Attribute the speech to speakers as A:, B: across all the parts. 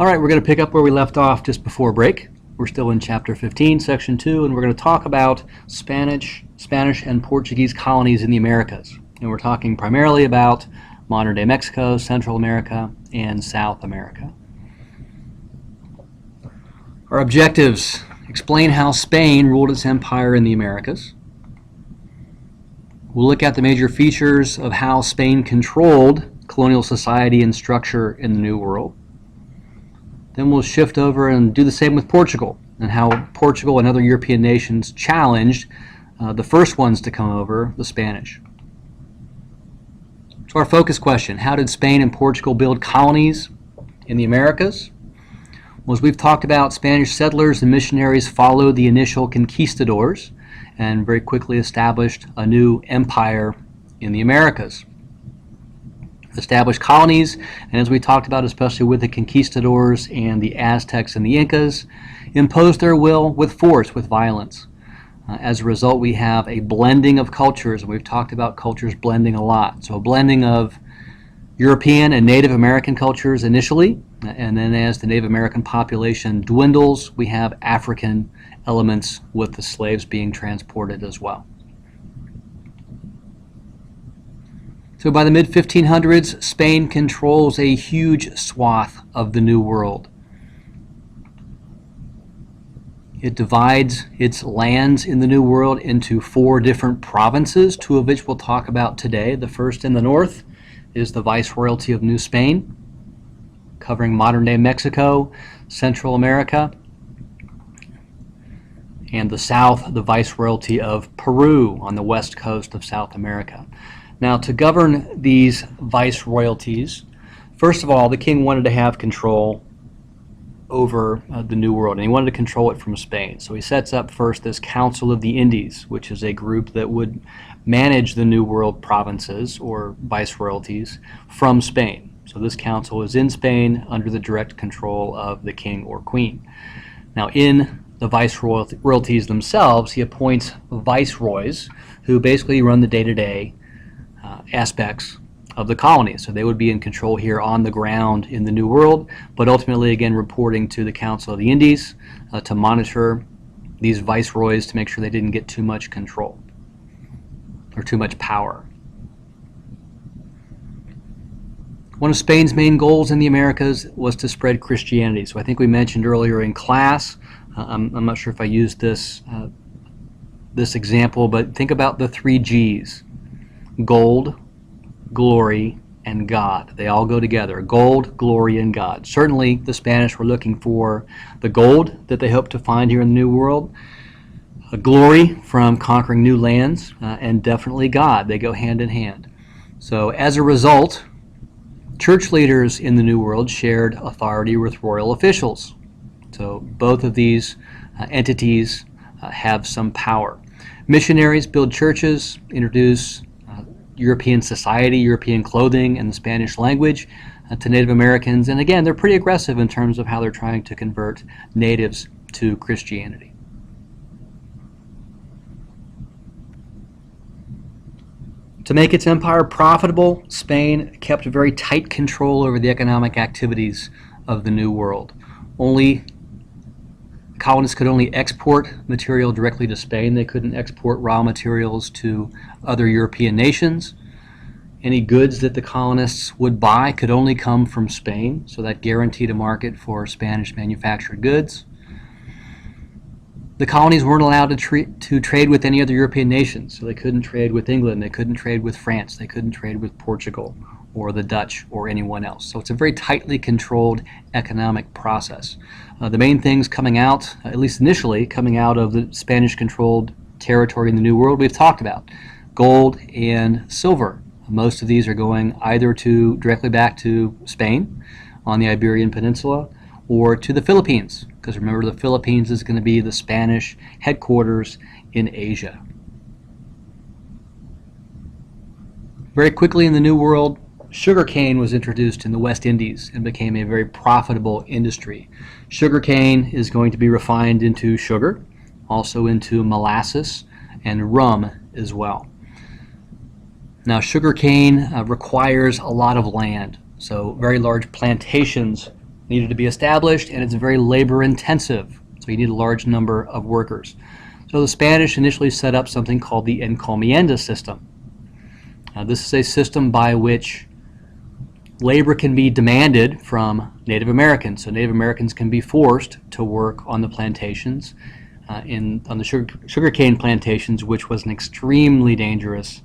A: All right, we're going to pick up where we left off just before break. We're still in Chapter 15, Section 2, and we're going to talk about Spanish and Portuguese colonies in the Americas. And we're talking primarily about modern-day Mexico, Central America, and South America. Our objectives: explain how Spain ruled its empire in the Americas. We'll look at the major features of how Spain controlled colonial society and structure in the New World. Then we'll shift over and do the same with Portugal, and how Portugal and other European nations challenged the first ones to come over, the Spanish. So our focus question: how did Spain and Portugal build colonies in the Americas? Well, as we've talked about, Spanish settlers and missionaries followed the initial conquistadors and very quickly established a new empire in the Americas. Established colonies, and as we talked about, especially with the conquistadors and the Aztecs and the Incas, imposed their will with force, with violence. As a result, we have a blending of cultures, and we've talked about cultures blending a lot. So a blending of European and Native American cultures initially, and then as the Native American population dwindles, we have African elements with the slaves being transported as well. So by the mid-1500s, Spain controls a huge swath of the New World. It divides its lands in the New World into 4 different provinces, 2 of which we'll talk about today. The first in the north is the Viceroyalty of New Spain, covering modern-day Mexico, Central America, and the south, the Viceroyalty of Peru on the west coast of South America. Now, to govern these viceroyalties, first of all, the king wanted to have control over the New World, and he wanted to control it from Spain. So he sets up first this Council of the Indies, which is a group that would manage the New World provinces or viceroyalties from Spain. So this council is in Spain under the direct control of the king or queen. Now, in the viceroyalties themselves, he appoints viceroys who basically run the day-to-day aspects of the colony. So they would be in control here on the ground in the New World, but ultimately, again, reporting to the Council of the Indies to monitor these viceroys to make sure they didn't get too much control or too much power. One of Spain's main goals in the Americas was to spread Christianity. So I think we mentioned earlier in class, I'm not sure if I used this example, but think about the 3 G's: gold, glory, and God. They all go together: gold, glory, and God. Certainly the Spanish were looking for the gold that they hoped to find here in the New World, a glory from conquering new lands, and definitely God. They go hand in hand. So as a result, church leaders in the New World shared authority with royal officials. So both of these entities have some power. Missionaries build churches, introduce European society, European clothing, and the Spanish language to Native Americans. And again, they're pretty aggressive in terms of how they're trying to convert natives to Christianity. To make its empire profitable, Spain kept very tight control over the economic activities of the New World. Colonists could only export material directly to Spain. They couldn't export raw materials to other European nations. Any goods that the colonists would buy could only come from Spain, so that guaranteed a market for Spanish manufactured goods. The colonies weren't allowed to trade with any other European nations, so they couldn't trade with England, they couldn't trade with France, they couldn't trade with Portugal or the Dutch or anyone else. So it's a very tightly controlled economic process. The main things coming out, at least initially, coming out of the Spanish-controlled territory in the New World, we've talked about: gold and silver. Most of these are going either directly back to Spain on the Iberian Peninsula or to the Philippines, because remember, the Philippines is going to be the Spanish headquarters in Asia. Very quickly in the New World, sugarcane was introduced in the West Indies and became a very profitable industry. Sugarcane is going to be refined into sugar, also into molasses and rum as well. Now, sugarcane requires a lot of land, so very large plantations needed to be established, and it's very labor intensive, so you need a large number of workers. So the Spanish initially set up something called the encomienda system. This is a system by which labor can be demanded from Native Americans. So Native Americans can be forced to work on the plantations, on the sugarcane plantations, which was an extremely dangerous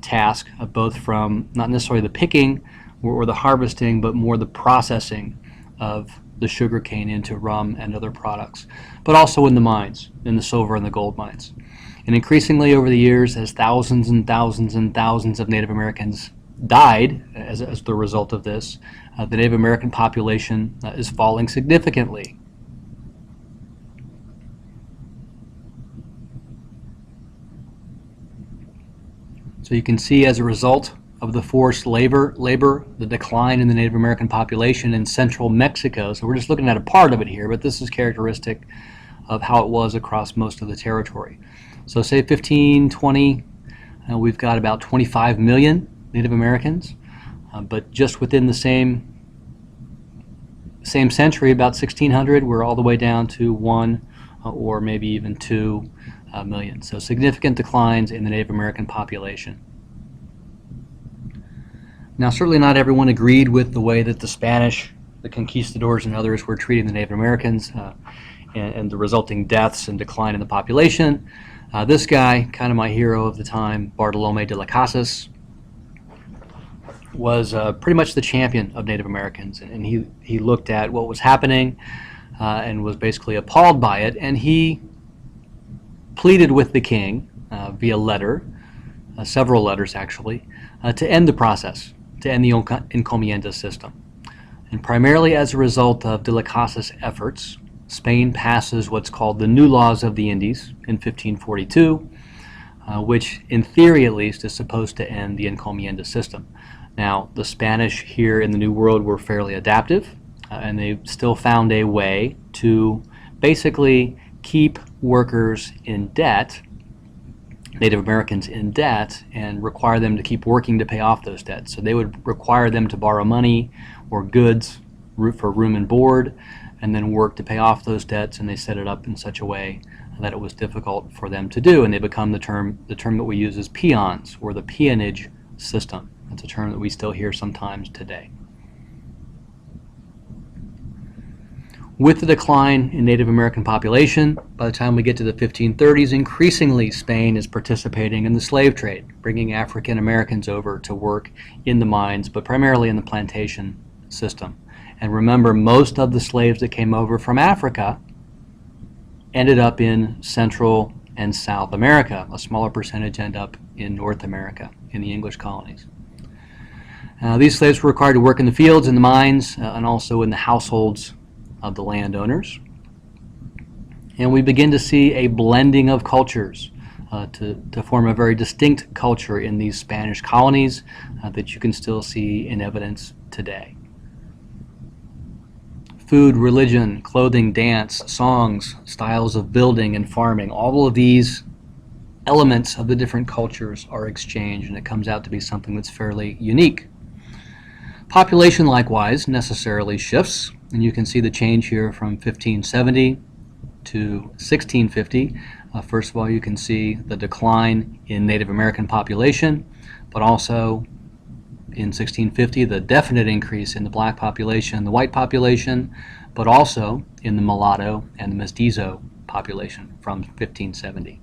A: task, both from not necessarily the picking or the harvesting, but more the processing of the sugarcane into rum and other products, but also in the mines, in the silver and the gold mines. And increasingly over the years, as thousands and thousands and thousands of Native Americans died as the result of this, the Native American population is falling significantly. So you can see, as a result of the forced labor, the decline in the Native American population in central Mexico. So we're just looking at a part of it here, but this is characteristic of how it was across most of the territory. So say 1520, we've got about 25 million Native Americans, but just within the same century, about 1600, we're all the way down to 1 or maybe even 2 million. So significant declines in the Native American population. Now, certainly not everyone agreed with the way that the Spanish, the conquistadors, and others were treating the Native Americans and the resulting deaths and decline in the population. This guy, kind of my hero of the time, Bartolomé de las Casas, was pretty much the champion of Native Americans, and he looked at what was happening and was basically appalled by it, and he pleaded with the king via letter, several letters actually, to end the process, to end the encomienda system. And primarily as a result of de las Casas' efforts, Spain passes what's called the New Laws of the Indies in 1542, which in theory at least is supposed to end the encomienda system. Now, the Spanish here in the New World were fairly adaptive, and they still found a way to basically keep workers in debt, Native Americans in debt, and require them to keep working to pay off those debts. So they would require them to borrow money or goods for room and board, and then work to pay off those debts, and they set it up in such a way that it was difficult for them to do, and they become the term that we use as peons, or the peonage system. That's a term that we still hear sometimes today. With the decline in Native American population, by the time we get to the 1530s, increasingly Spain is participating in the slave trade, bringing African Americans over to work in the mines, but primarily in the plantation system. And remember, most of the slaves that came over from Africa ended up in Central and South America. A smaller percentage end up in North America, in the English colonies. These slaves were required to work in the fields, in the mines, and also in the households of the landowners. And we begin to see a blending of cultures to form a very distinct culture in these Spanish colonies that you can still see in evidence today. Food, religion, clothing, dance, songs, styles of building and farming, all of these elements of the different cultures are exchanged, and it comes out to be something that's fairly unique. Population, likewise, necessarily shifts, and you can see the change here from 1570 to 1650. First of all, you can see the decline in Native American population, but also in 1650, the definite increase in the black population, the white population, but also in the mulatto and the mestizo population from 1570.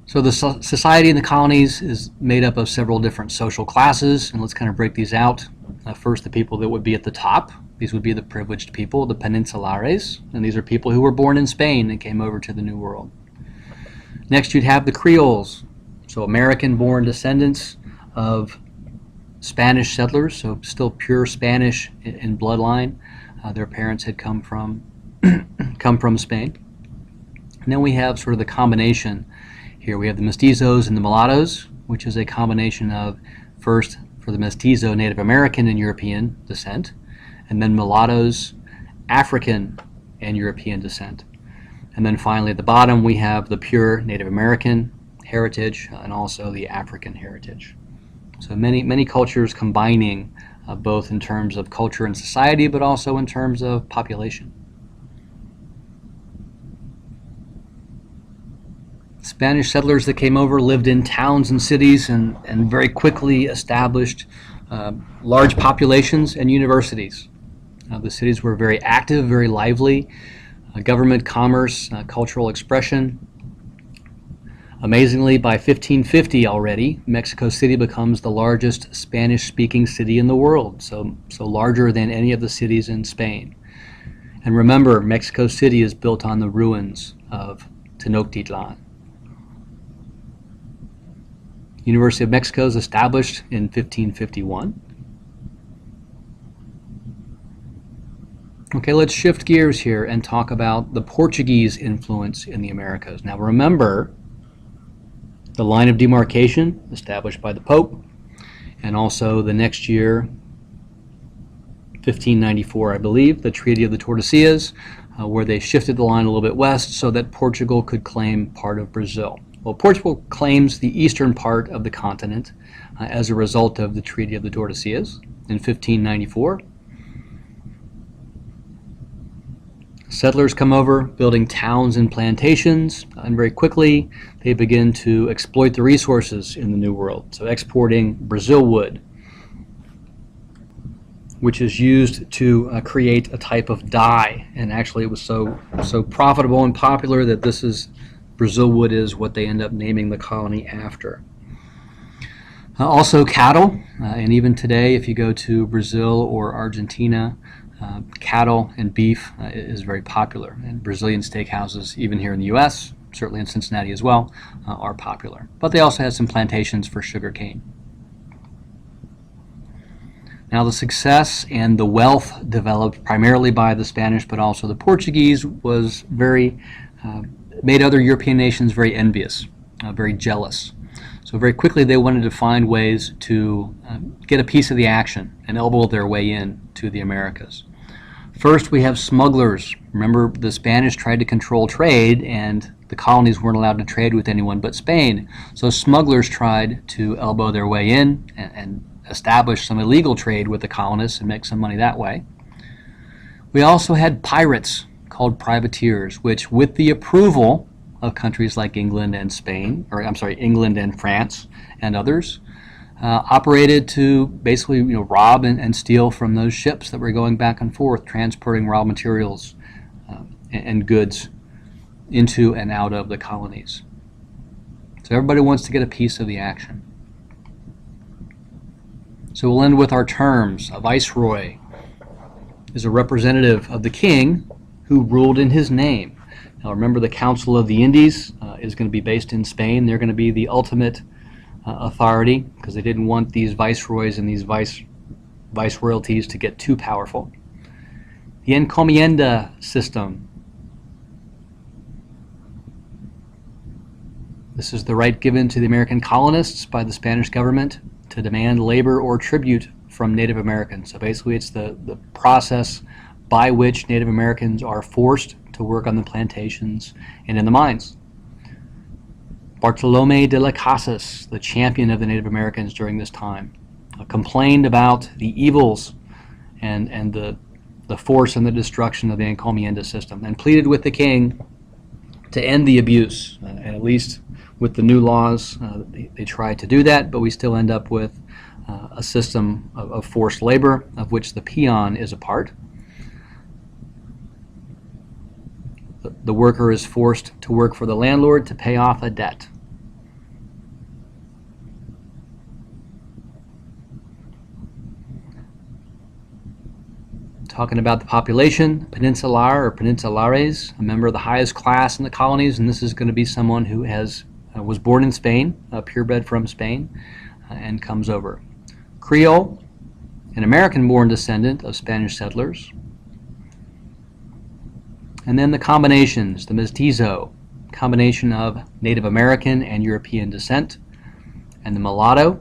A: So the society in the colonies is made up of several different social classes, and let's kind of break these out. First, the people that would be at the top. These would be the privileged people, the peninsulares, and these are people who were born in Spain and came over to the New World. Next, you'd have the Creoles, so American-born descendants of Spanish settlers, so still pure Spanish in bloodline. Their parents had come from Spain. And then we have sort of the combination here. We have the mestizos and the mulattoes, which is a combination of, first, for the mestizo, Native American and European descent, and then mulattoes, African and European descent. And then finally at the bottom we have the pure Native American heritage and also the African heritage. So many cultures combining both in terms of culture and society, but also in terms of population. Spanish settlers that came over lived in towns and cities and very quickly established large populations and universities. The cities were very active, very lively, government, commerce, cultural expression. Amazingly, by 1550 already, Mexico City becomes the largest Spanish-speaking city in the world, so larger than any of the cities in Spain. And remember, Mexico City is built on the ruins of Tenochtitlan. University of Mexico is established in 1551. Okay, let's shift gears here and talk about the Portuguese influence in the Americas. Now remember, the line of demarcation established by the Pope, and also the next year, 1594, I believe, the Treaty of the Tordesillas, where they shifted the line a little bit west so that Portugal could claim part of Brazil. Well, Portugal claims the eastern part of the continent as a result of the Treaty of the Tordesillas in 1594. Settlers come over, building towns and plantations, and very quickly they begin to exploit the resources in the New World. So exporting Brazil wood, which is used to create a type of dye. And actually it was so profitable and popular that Brazil wood is what they end up naming the colony after. Also cattle, and even today if you go to Brazil or Argentina, cattle and beef is very popular, and Brazilian steakhouses, even here in the U.S., certainly in Cincinnati as well, are popular. But they also have some plantations for sugar cane. Now the success and the wealth developed primarily by the Spanish but also the Portuguese was made other European nations very envious, very jealous. So very quickly they wanted to find ways to get a piece of the action and elbow their way in to the Americas. First, we have smugglers. Remember, the Spanish tried to control trade, and the colonies weren't allowed to trade with anyone but Spain. So smugglers tried to elbow their way in and establish some illegal trade with the colonists and make some money that way. We also had pirates called privateers, which, with the approval of countries like England and England and France and others, operated to basically rob and steal from those ships that were going back and forth, transporting raw materials and goods into and out of the colonies. So everybody wants to get a piece of the action. So we'll end with our terms. A viceroy is a representative of the king who ruled in his name. Now remember, the Council of the Indies is going to be based in Spain. They're going to be the ultimate authority, because they didn't want these viceroys and these viceroyalties to get too powerful. The encomienda system. This is the right given to the American colonists by the Spanish government to demand labor or tribute from Native Americans. So basically it's the process by which Native Americans are forced to work on the plantations and in the mines. Bartolomé de las Casas, the champion of the Native Americans during this time, complained about the evils and the force and the destruction of the encomienda system, and pleaded with the king to end the abuse. And at least with the new laws, they tried to do that, but we still end up with a system of forced labor, of which the peon is a part. The worker is forced to work for the landlord to pay off a debt. Talking about the population, peninsular or peninsulares, a member of the highest class in the colonies, and this is going to be someone who was born in Spain, purebred from Spain, and comes over. Creole, an American-born descendant of Spanish settlers. And then the combinations, the mestizo, combination of Native American and European descent, and the mulatto,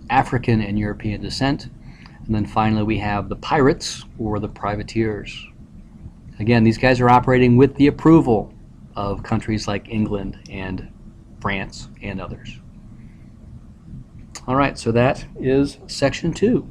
A: African and European descent. And then finally we have the pirates, or the privateers. Again, these guys are operating with the approval of countries like England and France and others. All right, so that is section 2.